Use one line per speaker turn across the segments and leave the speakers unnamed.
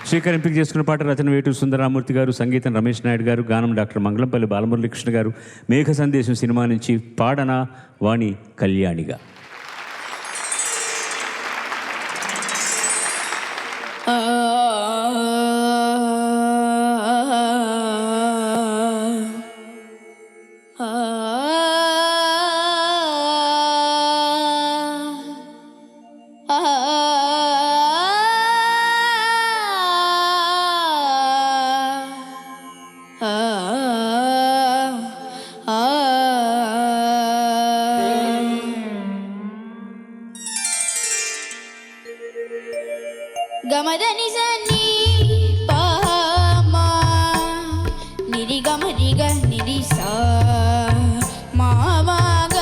శ్రీకర్ ఎంపిక చేసుకున్న పాట రచన వేటూరు సుందరరామూర్తి గారు, సంగీతం రమేష్ నాయుడు గారు, గానం డాక్టర్ మంగళంపల్లి బాలమురళీకృష్ణ గారు. మేఘ సందేశం సినిమా నుంచి పాడన వాణి కళ్యాణిగా.
గమదని సని పామా నిరి గమరి గ నిరి సా మామా గ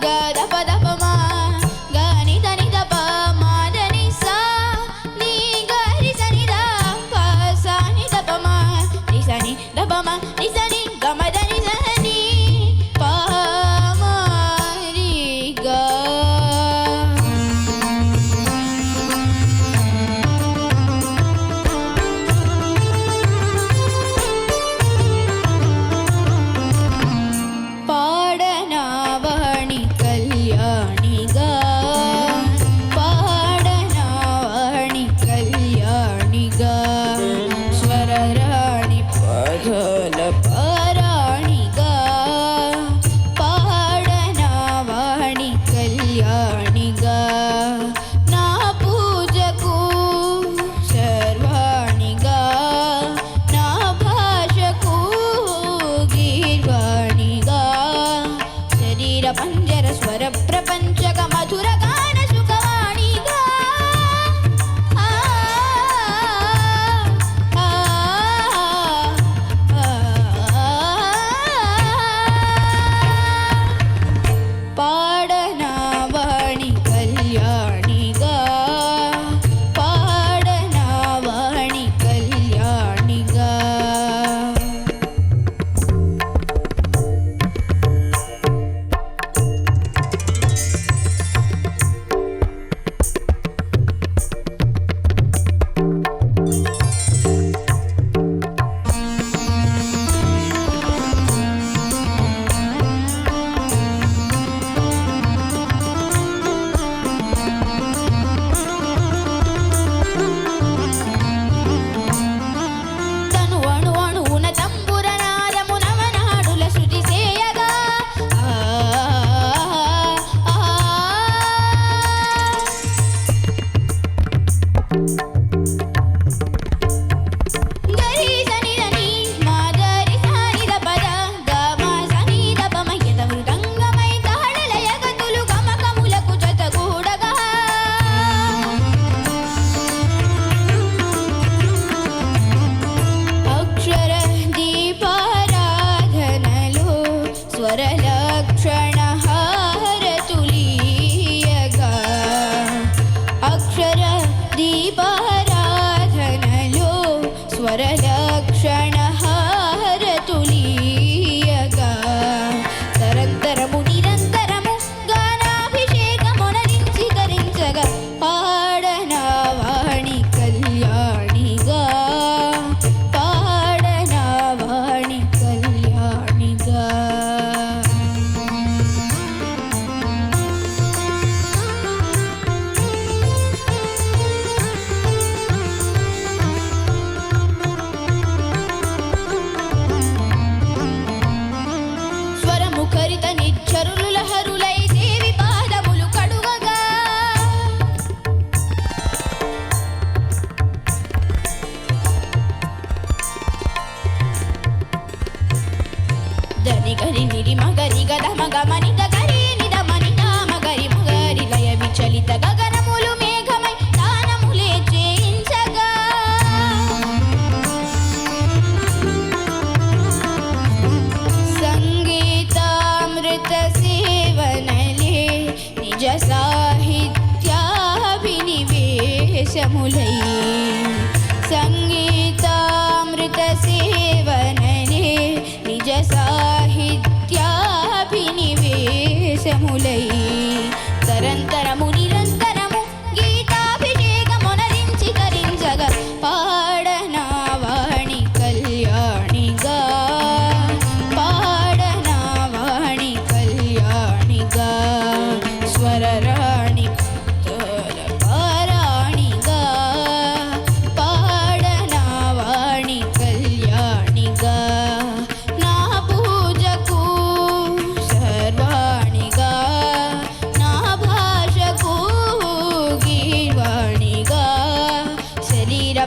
గ దప దప మా గ ని ద ని ద ప మా ద ని సా ని గ రి స ని ద ప సా ని ద ప మా ని స ని ద ప మా ని స ని గమదని సని పామా రి గ. పంజర స్వర ప్రపంచక మధుర గాన సుఖవాణిగా పాడనా వాణి కళ్యాణిగా పాడనా వాణి కళ్యాణిగా. స్వరలక్షణ హారతులీయగా అక్షర దీపారాధనలో స్వరలక్షణ హారతులీయగా తరంతరము నిరంతరము గానాభిషేకమునరించి ధరించగా పాడనా వాణి కళ్యాణిగా పాడనా వాణి కళ్యాణిగా. స్వరముఖరిత నిచ్చరులు లహరులై దేవి పాదములు కడుగగా దని గరి నిరి మగరి గద మగ మని గరి నిద మని మగరి మగరి లయ విచలిత గగనములు మేఘమై దానములే చేయించగా సంగీతామృత సేవనలే నిజ సాహిత్యాభినివేశములై సంగీతామృత సేవనలే నిజ సాహిత్యాభినివేశములై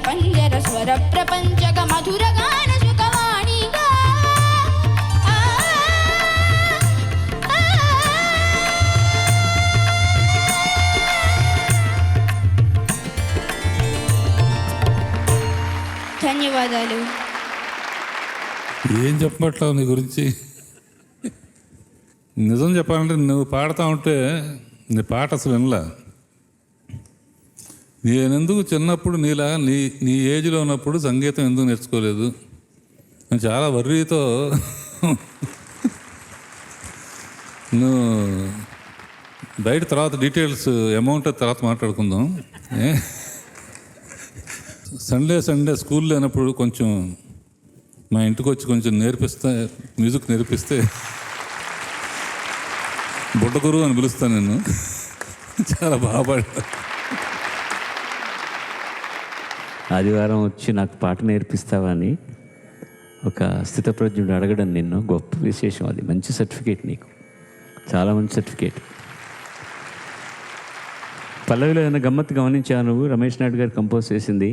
పంజర స్వర ప్రపంచక మధుర గాన సుఖవాణిగా ధన్యవాదాలు.
ఏం చెప్పట్లేవు నీ గురించి. నిజం చెప్పాలంటే నువ్వు పాడుతూ ఉంటే నీ పాట అసలు వినలా. నేనెందుకు చిన్నప్పుడు నీలా నీ ఏజ్లో ఉన్నప్పుడు సంగీతం ఎందుకు నేర్చుకోలేదు నేను చాలా వర్రీతో నువ్వు బయట తర్వాత డీటెయిల్స్ అమౌంట్ తర్వాత మాట్లాడుకుందాం. సండే స్కూల్ లేనప్పుడు కొంచెం మా ఇంటికి వచ్చి కొంచెం మ్యూజిక్ నేర్పిస్తే బుడ్డగురు అని పిలుస్తాను నేను. చాలా బాగా పాడా.
ఆదివారం వచ్చి నాకు పాట నేర్పిస్తావా అని ఒక స్థితప్రజ్ఞుడు అడగడం నిన్ను గొప్ప విశేషం. అది మంచి సర్టిఫికేట్, నీకు చాలా మంచి సర్టిఫికేట్. పల్లవిలో ఏదైనా గమ్మత్తు గమనించావు నువ్వు? రమేష్ నాయుడు గారు కంపోజ్ చేసింది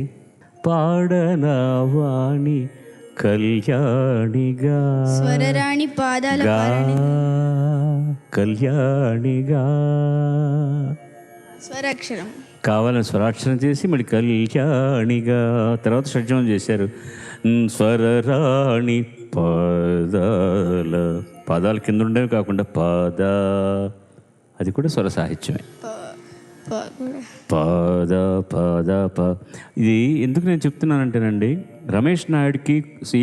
పాడనా వాణి కళ్యాణిగా
స్వరరాణి పాదాల
కళ్యాణిగా
స్వరాక్షరం
కావాలని స్వరాక్షరం చేసి మళ్ళీ కళ్యాణిగా తర్వాత షడ్జమం చేశారు. స్వరరాణి పాదాల కింద ఉండేవి కాకుండా అది కూడా స్వర సాహిత్యమే. ఇది ఎందుకు నేను చెప్తున్నానంటేనండి, రమేష్ నాయుడికి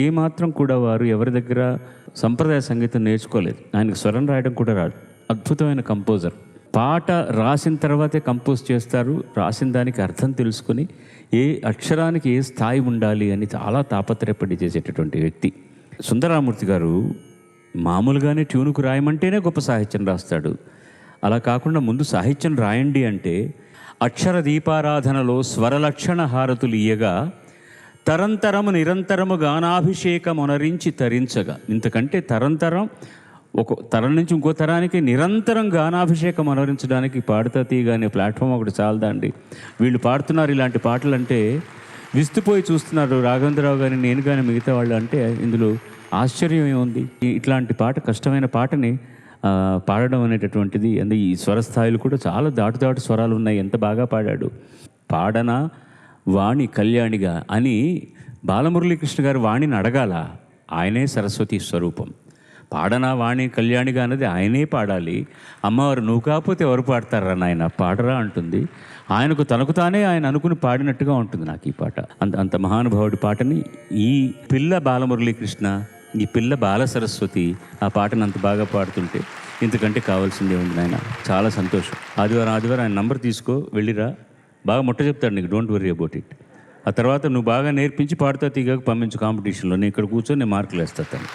ఏమాత్రం కూడా వారు ఎవరి దగ్గర సంప్రదాయ సంగీతం నేర్చుకోలేదు. ఆయనకు స్వరం రాయడం కూడా రాదు. అద్భుతమైన కంపోజర్. పాట రాసిన తర్వాతే కంపోజ్ చేస్తారు. రాసిన దానికి అర్థం తెలుసుకొని ఏ అక్షరానికి ఏ స్థాయి ఉండాలి అని చాలా తాపత్రయపడి చేసేటటువంటి వ్యక్తి సుందరరామూర్తి గారు. మామూలుగానే ట్యూన్కు రాయమంటేనే గొప్ప సాహిత్యం రాస్తాడు. అలా కాకుండా ముందు సాహిత్యం రాయండి అంటే అక్షర దీపారాధనలో స్వరలక్షణ హారతులు ఇయ్యగా తరంతరము నిరంతరము గానాభిషేకమునరించి తరించగా, ఇంతకంటే తరంతరం ఒక తరం నుంచి ఇంకో తరానికి నిరంతరం గానాభిషేకం అనరించడానికి పాడుతా తీయగా అనే ప్లాట్ఫామ్ ఒకటి చాలదండి. వీళ్ళు పాడుతున్నారు ఇలాంటి పాటలు అంటే విస్తుపోయి చూస్తున్నారు. రాఘవేంద్రరావు గారిని, నేను కానీ మిగతా వాళ్ళు. అంటే ఇందులో ఆశ్చర్యం ఏముంది? ఇట్లాంటి పాట, కష్టమైన పాటని పాడడం అనేటటువంటిది. ఈ స్వరస్థాయిలు కూడా చాలా దాటు స్వరాలు ఉన్నాయి. ఎంత బాగా పాడాడు. పాడన వాణి కళ్యాణిగా అని బాలమురళీకృష్ణ గారు వాణిని అడగాల. ఆయనే సరస్వతి స్వరూపం. పాడనా వాణి కళ్యాణిగా అన్నది ఆయనే పాడాలి. అమ్మవారు నువ్వు కాకపోతే ఎవరు పాడతారా నాయన, పాడరా అంటుంది. ఆయనకు తనకు తానే ఆయన అనుకుని పాడినట్టుగా ఉంటుంది నాకు ఈ పాట. అంత మహానుభావుడి పాటని ఈ పిల్ల బాలమురళీకృష్ణ, ఈ పిల్ల బాల సరస్వతి ఆ పాటను అంత బాగా పాడుతుంటే ఇంతకంటే కావాల్సిందే ఉంది నాయన. చాలా సంతోషం. ఆదివారం ఆయన నంబర్ తీసుకో, వెళ్ళిరా. బాగా ముట్ట చెప్తాడు నీకు, డోంట్ వరీ అబౌట్ ఇట్. ఆ తర్వాత నువ్వు బాగా నేర్పించి పాడుతా తీగకు పంపించు కాంపిటీషన్లో. నేను ఇక్కడ కూర్చొని నేను మార్కులు వేస్తాను.